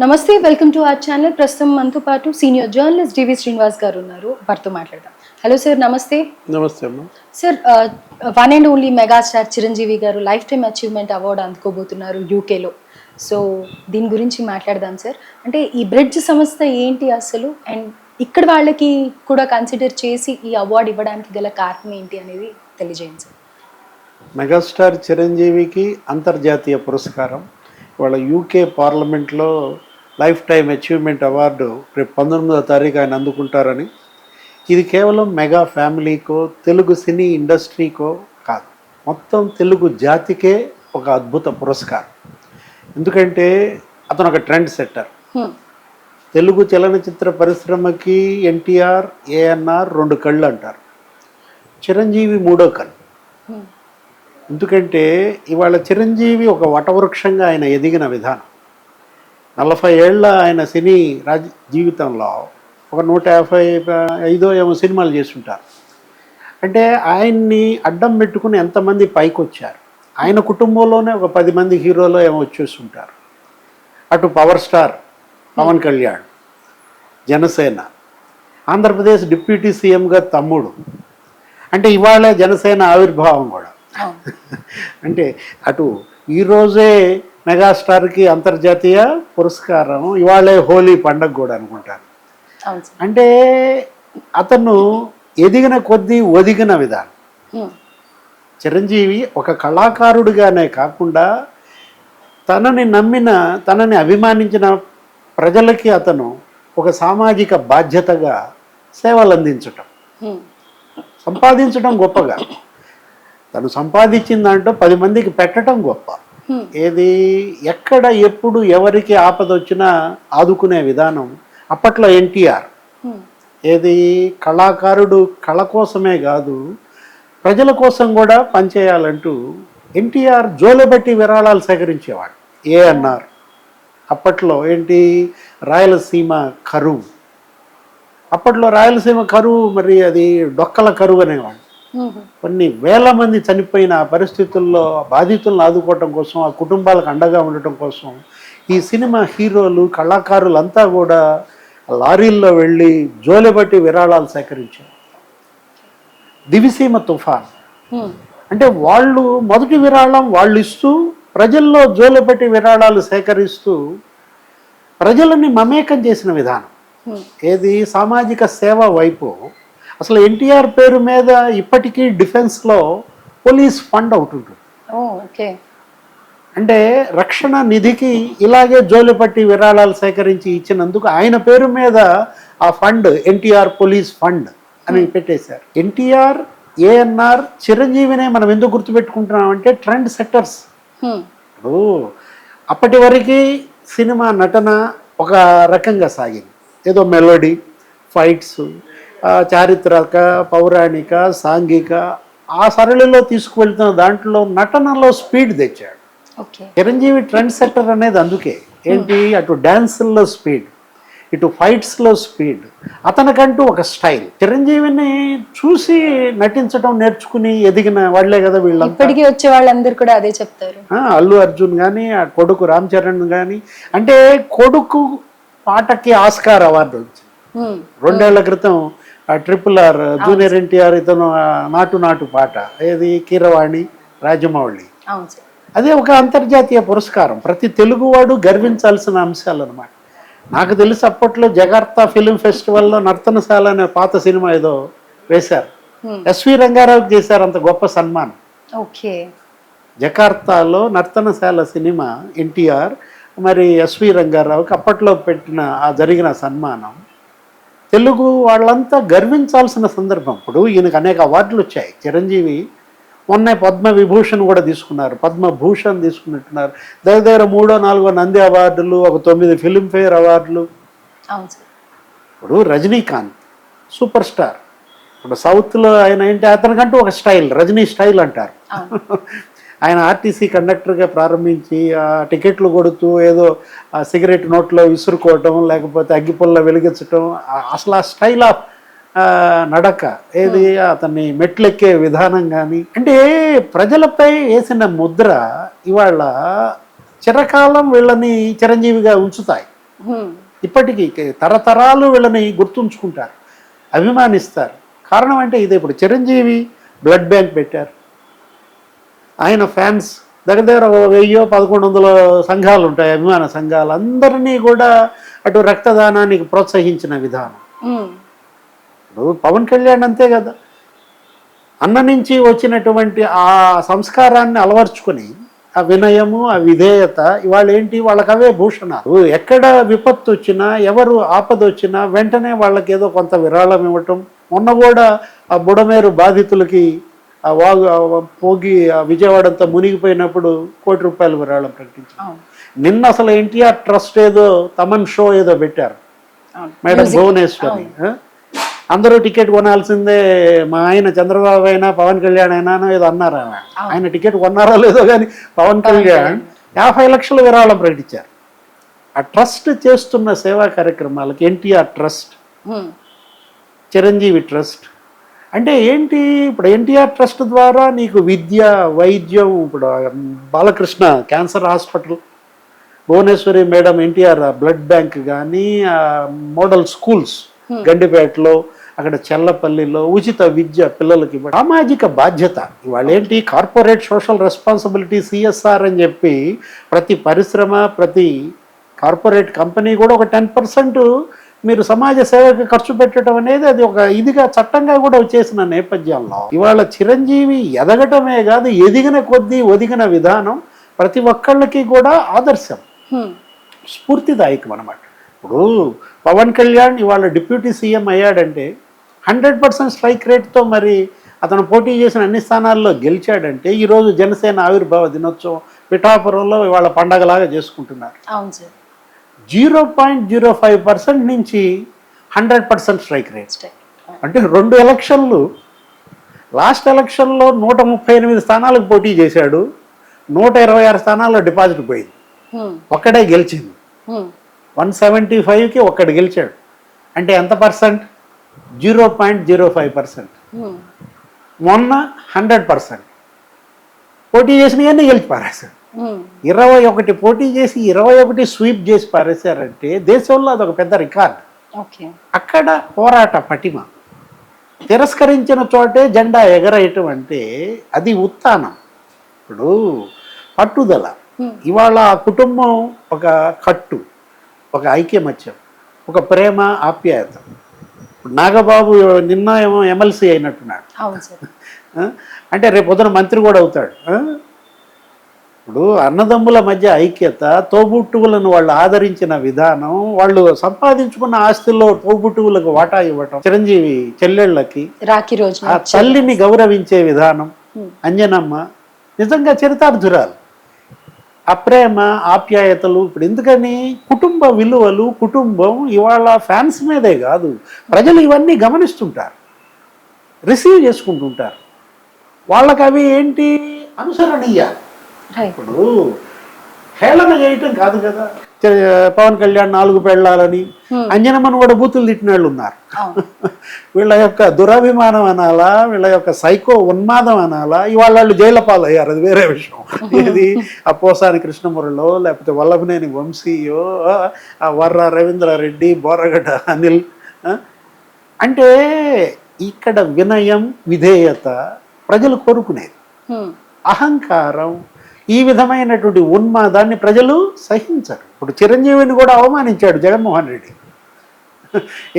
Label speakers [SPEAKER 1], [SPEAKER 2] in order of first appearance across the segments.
[SPEAKER 1] నమస్తే, welcome to our channel. ప్రస్తుతం మనతో పాటు సీనియర్ జర్నలిస్ట్ డివి శ్రీనివాస్ గారు ఉన్నారు. వారితో మాట్లాడదాం. హలో సార్, నమస్తే.
[SPEAKER 2] నమస్తే అమ్మా.
[SPEAKER 1] Sir, one and only megastar Chiranjeevi గారు లైఫ్ టైమ్ అచీవ్మెంట్ అవార్డు అందుకోబోతున్నారు యూకేలో. సో దీని గురించి మాట్లాడదాం సార్. అంటే ఈ బ్రిడ్జ్ సంస్థ ఏంటి అసలు, అండ్ ఇక్కడ వాళ్ళకి కూడా కన్సిడర్ చేసి ఈ అవార్డు ఇవ్వడానికి గల కారణం ఏంటి అనేది తెలియజేయండి సార్.
[SPEAKER 2] మెగాస్టార్ చిరంజీవికి అంతర్జాతీయ పురస్కారం వాళ్ళ యూకే పార్లమెంట్లో లైఫ్ టైమ్ అచీవ్మెంట్ అవార్డు రేపు 19వ తారీఖు ఆయన అందుకుంటారని. ఇది కేవలం మెగా ఫ్యామిలీకో తెలుగు సినీ ఇండస్ట్రీకో కాదు, మొత్తం తెలుగు జాతికే ఒక అద్భుత పురస్కారం. ఎందుకంటే అతను ఒక ట్రెండ్ సెట్టర్. తెలుగు చలనచిత్ర పరిశ్రమకి ఎన్టీఆర్, ఏఎన్ఆర్ 2 కళ్ళు అంటారు. చిరంజీవి 3వ కళ్ళు. ఎందుకంటే ఇవాళ చిరంజీవి ఒక వటవృక్షంగా ఆయన ఎదిగిన విధానం. 40 ఏళ్ల ఆయన సినీ జీవితంలో ఒక 155 ఏమో సినిమాలు చేస్తుంటారు. అంటే ఆయన్ని అడ్డం పెట్టుకుని ఎంతమంది పైకి వచ్చారు. ఆయన కుటుంబంలోనే ఒక 10 మంది హీరోలు ఏమో వచ్చేస్తుంటారు. అటు power star Pawan Kalyan, Janasena, Andhra Pradesh deputy సీఎంగా తమ్ముడు. అంటే ఇవాళ జనసేన ఆవిర్భావం కూడా. అంటే అటు ఈరోజే మెగాస్టార్కి అంతర్జాతీయ పురస్కారం, ఇవాళే హోలీ పండగ కూడా అనుకుంటాను. అంటే అతను ఎదిగిన కొద్దీ ఒదిగిన విధానం. చిరంజీవి ఒక కళాకారుడిగానే కాకుండా తనని నమ్మిన, తనని అభిమానించిన ప్రజలకి అతను ఒక సామాజిక బాధ్యతగా సేవలు అందించటం, సంపాదించడం గొప్పగా, తను సంపాదించిన దాంట్లో 10 మందికి పెట్టడం గొప్ప. ఏది ఎక్కడ ఎప్పుడు ఎవరికి ఆపద వచ్చినా ఆదుకునే విధానం. అప్పట్లో ఎన్టీఆర్ ఏది కళాకారుడు కళ కోసమే కాదు ప్రజల కోసం కూడా పనిచేయాలంటూ ఎన్టీఆర్ జోలెబెట్టి విరాళాలు సేకరించేవాడు. ఏఎన్ఆర్ అప్పట్లో ఏంటి రాయలసీమ కరువు. అప్పట్లో రాయలసీమ కరువు, మరి అది డొక్కల కరువు అనేవాడు. కొన్ని వేల మంది చనిపోయిన పరిస్థితుల్లో బాధితులను ఆదుకోవటం కోసం, ఆ కుటుంబాలకు అండగా ఉండటం కోసం ఈ సినిమా హీరోలు, కళాకారులంతా కూడా లారీల్లో వెళ్ళి జోలెబట్టి విరాళాలు సేకరించారు. దివిసీమ తుఫాన్ అంటే వాళ్ళు మొదటి విరాళం వాళ్ళు ఇస్తూ, ప్రజల్లో జోలెబట్టి విరాళాలు సేకరిస్తూ ప్రజలని మమేకం చేసిన విధానం. ఏది సామాజిక సేవ వైపు. అసలు ఎన్టీఆర్ పేరు మీద ఇప్పటికీ డిఫెన్స్లో పోలీస్ ఫండ్ ఒకటి ఉంటుంది. అంటే రక్షణ నిధికి ఇలాగే జోలిపట్టి విరాళాలు సేకరించి ఇచ్చినందుకు ఆయన పేరు మీద ఆ ఫండ్ ఎన్టీఆర్ పోలీస్ ఫండ్ అని పెట్టేశారు. ఎన్టీఆర్, ఏఎన్ఆర్, చిరంజీవినే మనం ఎందుకు గుర్తుపెట్టుకుంటున్నామంటే ట్రెండ్ సెట్టర్స్. అప్పటి వరకు సినిమా నటన ఒక రకంగా సాగింది. ఏదో మెలోడీ, ఫైట్స్, చారిత్రక, పౌరాణిక, సాంఘిక ఆ సరళిలో తీసుకువెళ్తున్న దాంట్లో నటనలో స్పీడ్ తెచ్చాడు. చిరంజీవి ట్రెండ్ సెట్టర్ అనేది అందుకే. ఏంటి, అటు డాన్సుల్లో స్పీడ్, ఇటు ఫైట్స్లో స్పీడ్. అతనికంటూ ఒక స్టైల్. చిరంజీవిని చూసి నటించడం నేర్చుకుని ఎదిగిన వాళ్లే కదా వీళ్ళు.
[SPEAKER 1] ఇప్పటికీ వచ్చే వాళ్ళందరూ కూడా అదే చెప్తారు.
[SPEAKER 2] అల్లు అర్జున్ కానీ, ఆ కొడుకు రామ్ చరణ్ కానీ. అంటే కొడుకు పాటకి ఆస్కార్ అవార్డు వచ్చింది 2 ఏళ్ల క్రితం. RRR జూనియర్ ఎన్టీఆర్ ఇతను నాటు పాట, ఏది కీరవాణి, రాజమౌళి. అదే ఒక అంతర్జాతీయ పురస్కారం. ప్రతి తెలుగువాడు గర్వించాల్సిన అంశాలు అన్నమాట. నాకు తెలిసి అప్పట్లో జకార్తా ఫిలిం ఫెస్టివల్లో నర్తనశాల అనే పాత సినిమా ఏదో వేశారు. ఎస్వి రంగారావుకి చేశారు అంత గొప్ప సన్మానం. జకార్తాలో నర్తనశాల సినిమా ఎన్టీఆర్, మరి ఎస్వి రంగారావుకి అప్పట్లో పెట్టిన ఆ జరిగిన సన్మానం తెలుగు వాళ్ళంతా గర్వించాల్సిన సందర్భం. ఇప్పుడు ఈయనకు అనేక అవార్డులు వచ్చాయి. చిరంజీవి మొన్న పద్మవిభూషణ్ కూడా తీసుకున్నారు, పద్మభూషణ్ తీసుకున్నట్టున్నారు. దగ్గర 3, 4 నంది అవార్డులు, ఒక 9 ఫిల్మ్ఫేర్ అవార్డులు. ఇప్పుడు రజనీకాంత్ సూపర్ స్టార్. ఇప్పుడు సౌత్లో ఆయన ఏంటి, అతనికంటూ ఒక స్టైల్, రజనీ స్టైల్ అంటారు. ఆయన ఆర్టీసీ కండక్టర్గా ప్రారంభించి ఆ టికెట్లు కొడుతూ ఏదో సిగరెట్ నోట్లో విసురుకోవటం, లేకపోతే అగ్గిపుల్ల వెలిగించటం, అసలు ఆ స్టైల్ ఆఫ్ నడక, ఏది అతన్ని మెట్లెక్కే విధానం కానీ, అంటే ప్రజలపై వేసిన ముద్ర ఇవాళ చిరకాలం వీళ్ళని చిరంజీవిగా ఉంచుతాయి. ఇప్పటికీ తరతరాలు వీళ్ళని గుర్తుంచుకుంటారు, అభిమానిస్తారు. కారణం అంటే ఇదే. ఇప్పుడు చిరంజీవి బ్లడ్ బ్యాంక్ పెట్టారు, ఆయన ఫ్యాన్స్ దగ్గర దగ్గర 1000-1100 సంఘాలు ఉంటాయి, అభిమాన సంఘాలు. అందరినీ కూడా అటు రక్తదానానికి ప్రోత్సహించిన విధానం. ఇప్పుడు పవన్ కళ్యాణ్ అంతే కదా, అన్న నుంచి వచ్చినటువంటి ఆ సంస్కారాన్ని అలవర్చుకొని, ఆ వినయము, ఆ విధేయత ఇవాళ ఏంటి, వాళ్ళకి అవే భూషణాలు. ఎక్కడ విపత్తు వచ్చినా, ఎవరు ఆపద వచ్చినా వెంటనే వాళ్ళకి ఏదో కొంత విరాళం ఇవ్వటం. మొన్న కూడా ఆ బుడమేరు బాధితులకి ఆ పోగి ఆ విజయవాడ అంతా మునిగిపోయినప్పుడు ₹1 కోటి విరాళం ప్రకటించారు. నిన్న అసలు ఎన్టీఆర్ ట్రస్ట్ ఏదో తమన్ షో ఏదో పెట్టారు, మేడం భువనేశ్వరి. అందరూ టికెట్ కొనాల్సిందే, మా ఆయన చంద్రబాబు అయినా పవన్ కళ్యాణ్ అయినా ఏదో అన్నారు. ఆయన టికెట్ కొన్నారో లేదో కానీ పవన్ కళ్యాణ్ 50 లక్షల విరాళం ప్రకటించారు. ఆ ట్రస్ట్ చేస్తున్న సేవా కార్యక్రమాలకి ఎన్టీఆర్ ట్రస్ట్, చిరంజీవి ట్రస్ట్ అంటే ఏంటి, ఇప్పుడు ఎన్టీఆర్ ట్రస్ట్ ద్వారా నీకు విద్య, వైద్యం, ఇప్పుడు Balakrishna cancer hospital, Bhuvaneswari madam NTR blood bank కానీ, మోడల్ స్కూల్స్ గండిపేటలో, అక్కడ చెల్లపల్లిలో ఉచిత విద్య పిల్లలకి ఇవ్వడం. సామాజిక బాధ్యత ఇవాళ ఏంటి, కార్పొరేట్ సోషల్ రెస్పాన్సిబిలిటీ CSR అని చెప్పి ప్రతి పరిశ్రమ, ప్రతి కార్పొరేట్ కంపెనీ కూడా ఒక 10% మీరు సమాజ సేవకి ఖర్చు పెట్టడం అనేది అది ఒక ఇదిగా చట్టంగా కూడా వచ్చేసిన నేపథ్యంలో ఇవాళ చిరంజీవి ఎదగటమే కాదు, ఎదిగిన కొద్దీ ఒదిగిన విధానం ప్రతి ఒక్కళ్ళకి కూడా ఆదర్శం, స్ఫూర్తిదాయకం అన్నమాట. ఇప్పుడు పవన్ కళ్యాణ్ ఇవాళ డిప్యూటీ సీఎం అయ్యాడంటే 100% స్ట్రైక్ రేట్తో మరి అతను పోటీ చేసిన అన్ని స్థానాల్లో గెలిచాడంటే ఈరోజు జనసేన ఆవిర్భావ దినోత్సవం పిఠాపురంలో ఇవాళ పండగలాగా చేసుకుంటున్నారు. 0.05% నుంచి 100% స్ట్రైక్ రేట్. అంటే 2 ఎలక్షన్లు, లాస్ట్ ఎలక్షన్లో 138 స్థానాలకు పోటీ చేశాడు, 126 స్థానాల్లో డిపాజిట్ పోయింది, ఒక్కడే గెలిచింది. 175కి ఒక్కడు గెలిచాడు అంటే ఎంత పర్సెంట్, 0.05%. మొన్న 100% పోటీ చేసినవన్నీ గెలిచి పారేశారు. 21 పోటీ చేసి 21 స్వీప్ చేసి పారేశారంటే దేశంలో అదొక పెద్ద రికార్డ్. అక్కడ పోరాట పటిమ, తిరస్కరించిన చోటే జెండా ఎగరేయటం అంటే అది ఉత్థానం. ఇప్పుడు పట్టుదల, ఇవాళ ఆ కుటుంబం ఒక కట్టు, ఒక ఐక్యమత్యం, ఒక ప్రేమ, ఆప్యాయత. నాగబాబు నిన్న ఏమో ఎమ్మెల్సీ అయినట్టున్నాడు, అంటే రేపు పొద్దున మంత్రి కూడా అవుతాడు. ఇప్పుడు అన్నదమ్ముల మధ్య ఐక్యత, తోబుట్టువులను వాళ్ళు ఆదరించిన విధానం, వాళ్ళు సంపాదించుకున్న ఆస్తుల్లో తోబుట్టువులకు వాటా ఇవ్వటం, చిరంజీవి చెల్లెళ్ళకి ఆ తల్లిని గౌరవించే విధానం, అంజనమ్మ నిజంగా చరితార్థురాలు. ఆ ప్రేమ, ఆప్యాయతలు. ఇప్పుడు ఎందుకని, కుటుంబ విలువలు, కుటుంబం ఇవాళ ఫ్యాన్స్ మీదే కాదు, ప్రజలు ఇవన్నీ గమనిస్తుంటారు, రిసీవ్ చేసుకుంటుంటారు. వాళ్ళకి అవి ఏంటి, అనుసరణీయ. ఇప్పుడు హేళన చేయటం కాదు కదా. పవన్ కళ్యాణ్ 4 పెళ్ళాలని, అంజనమ్మను కూడా బూతులు తిట్టిన వాళ్ళు ఉన్నారు. వీళ్ళ యొక్క దురభిమానం అనాలా, వీళ్ళ యొక్క సైకో ఉన్మాదం అనాలా, ఇవాళ వాళ్ళు జైలు పాలయ్యారు, అది వేరే విషయం. ఇది ఆ పోసాని కృష్ణమురళో, లేకపోతే వల్లభనేని వంశీయో, ఆ వర్ర రవీంద్రారెడ్డి, బోరగడ్డ అనిల్. అంటే ఇక్కడ వినయం, విధేయత ప్రజలు కోరుకునేది. అహంకారం, ఈ విధమైనటువంటి ఉన్మాదాన్ని ప్రజలు సహించరు. ఇప్పుడు చిరంజీవిని కూడా అవమానించాడు జగన్మోహన్ రెడ్డి.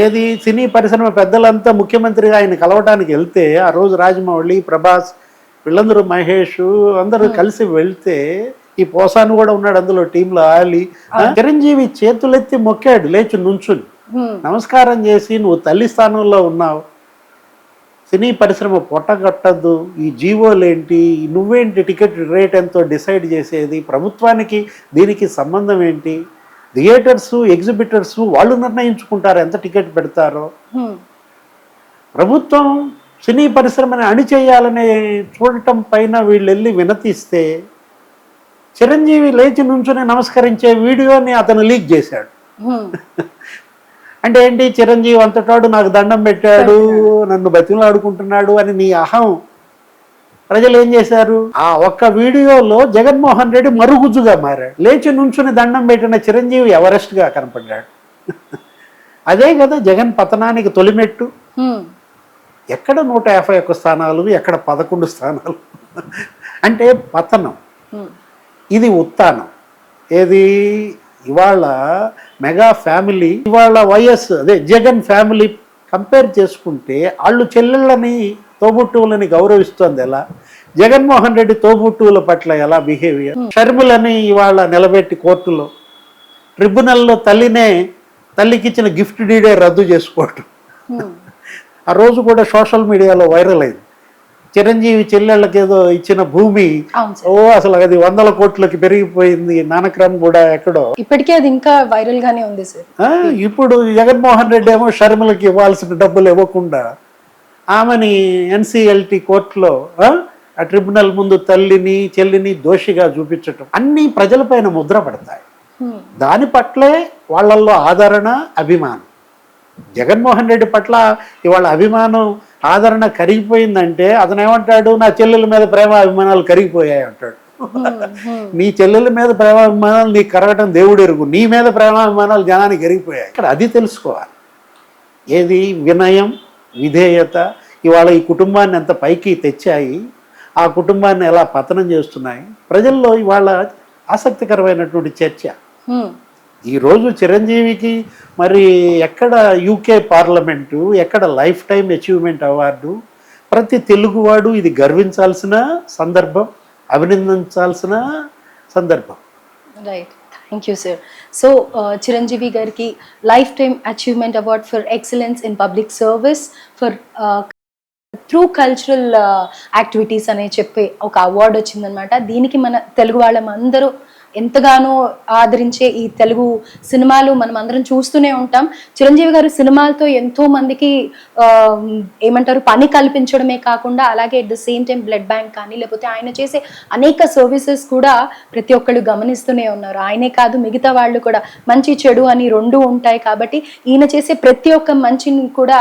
[SPEAKER 2] ఏది, సినీ పరిశ్రమ పెద్దలంతా ముఖ్యమంత్రిగా ఆయన కలవటానికి వెళ్తే, ఆ రోజు రాజమౌళి, ప్రభాస్, వీళ్ళందరూ, మహేష్ అందరూ కలిసి వెళ్తే, ఈ పోసాను కూడా ఉన్నాడు అందులో టీంలో, ఆలి. చిరంజీవి చేతులెత్తి మొక్కాడు, లేచి నుంచుని నమస్కారం చేసి, నువ్వు తల్లి స్థానంలో ఉన్నావు, సినీ పరిశ్రమ పొట్టగట్టద్దు, ఈ జీవోలేంటి, నువ్వేంటి టికెట్ రేట్ ఎంతో డిసైడ్ చేసేది, ప్రభుత్వానికి దీనికి సంబంధం ఏంటి, థియేటర్స్, ఎగ్జిబిటర్స్ వాళ్ళు నిర్ణయించుకుంటారు ఎంత టికెట్ పెడతారో. ప్రభుత్వం సినీ పరిశ్రమని అణిచేయాలని చూడటం పైన వీళ్ళు వెళ్ళి వినతిస్తే, చిరంజీవి లేచి నుంచుని నమస్కరించే వీడియోని అతను లీక్ చేశాడు. అంటే ఏంటి, చిరంజీవి అంతటాడు నాకు దండం పెట్టాడు, నన్ను బతిమలాడుకుంటున్నాడు అని నీ అహం ప్రజలు ఏం చేశారు? ఆ ఒక్క వీడియోలో జగన్మోహన్ రెడ్డి మరుగుజ్జుగా మారాడు. లేచి నుంచుని దండం పెట్టిన చిరంజీవి ఎవరెస్ట్గా కనపడ్డాడు. అదే కదా జగన్ పతనానికి తొలిమెట్టు. ఎక్కడ 151 స్థానాలు, ఎక్కడ 11 స్థానాలు. అంటే పతనం, ఇది ఉత్థానం. ఏది ఇవాళ మెగా ఫ్యామిలీ, ఇవాళ వైఎస్ అదే జగన్ ఫ్యామిలీ కంపేర్ చేసుకుంటే వాళ్ళు చెల్లెళ్ళని, తోబుట్టువులని గౌరవిస్తోంది ఎలా, జగన్మోహన్ రెడ్డి తోబుట్టువుల పట్ల ఎలా బిహేవియర్. షర్మిలని ఇవాళ నిలబెట్టి కోర్టులో, ట్రిబ్యునల్లో తల్లికిచ్చిన గిఫ్ట్ డీడే రద్దు చేసుకోవటం. ఆ రోజు కూడా సోషల్ మీడియాలో వైరల్ అయింది. చిరంజీవి చెల్లెళ్ళకి ఏదో ఇచ్చిన భూమి అసలు అది 100 కోట్లకి పెరిగిపోయింది. నానక్రమ్ కూడా ఎక్కడో
[SPEAKER 1] ఇప్పటికే అది ఇంకా వైరల్ గానే ఉంది సార్.
[SPEAKER 2] ఇప్పుడు జగన్మోహన్ రెడ్డి ఏమో షర్మిలకి ఇవ్వాల్సిన డబ్బులు ఇవ్వకుండా ఆమెని NCLT కోర్టులో ఆ ట్రిబ్యునల్ ముందు తల్లిని చెల్లిని దోషిగా చూపించటం అన్ని ప్రజలపైన ముద్ర పడతాయి. దాని పట్లే వాళ్ళల్లో ఆదరణ, అభిమానం. జగన్మోహన్ రెడ్డి పట్ల ఇవాళ అభిమానం, ఆదరణ కరిగిపోయిందంటే అతను ఏమంటాడు? నా చెల్లెల మీద ప్రేమ అభిమానాలు కరిగిపోయాయి అంటాడు. నీ చెల్లెల మీద ప్రేమాభిమానాలు నీకు కరగటం దేవుడు ఎరుగు, నీ మీద ప్రేమాభిమానాలు జనానికి కరిగిపోయాయి. ఇక్కడ అది తెలుసుకోవాలి. ఏది వినయం, విధేయత ఇవాళ ఈ కుటుంబాన్ని ఎంత పైకి తెచ్చాయి, ఆ కుటుంబాన్ని ఎలా పతనం చేస్తున్నాయి. ప్రజల్లో ఇవాళ ఆసక్తికరమైనటువంటి చర్చ. ఈరోజు చిరంజీవికి మరి ఎక్కడ UK పార్లమెంటు, ఎక్కడ లైఫ్ టైం అచీవ్మెంట్ అవార్డు. ప్రతి తెలుగువాడు ఇది గర్వించాల్సిన సందర్భం, అభినందించాల్సిన సందర్భం.
[SPEAKER 1] Right, thank you sir. So Chiranjeevi గారికి lifetime achievement award for excellence in public service for through cultural activities అనే చెప్పే ఒక అవార్డు వచ్చిందనమాట. దీనికి మన తెలుగు వాళ్ళమందరూ ఎంతగానో ఆదరించే ఈ తెలుగు సినిమాలు మనం అందరం చూస్తూనే ఉంటాం. చిరంజీవి గారు సినిమాలతో ఎంతో మందికి ఏమంటారు పని కల్పించడమే కాకుండా అలాగే at the same time blood bank కానీ లేకపోతే ఆయన చేసే అనేక సర్వీసెస్ కూడా ప్రతి ఒక్కళ్ళు గమనిస్తూనే ఉన్నారు. ఆయనే కాదు మిగతా వాళ్ళు కూడా, మంచి చెడు అని రెండు ఉంటాయి కాబట్టి ఈయన చేసే ప్రతి ఒక్క మంచిని కూడా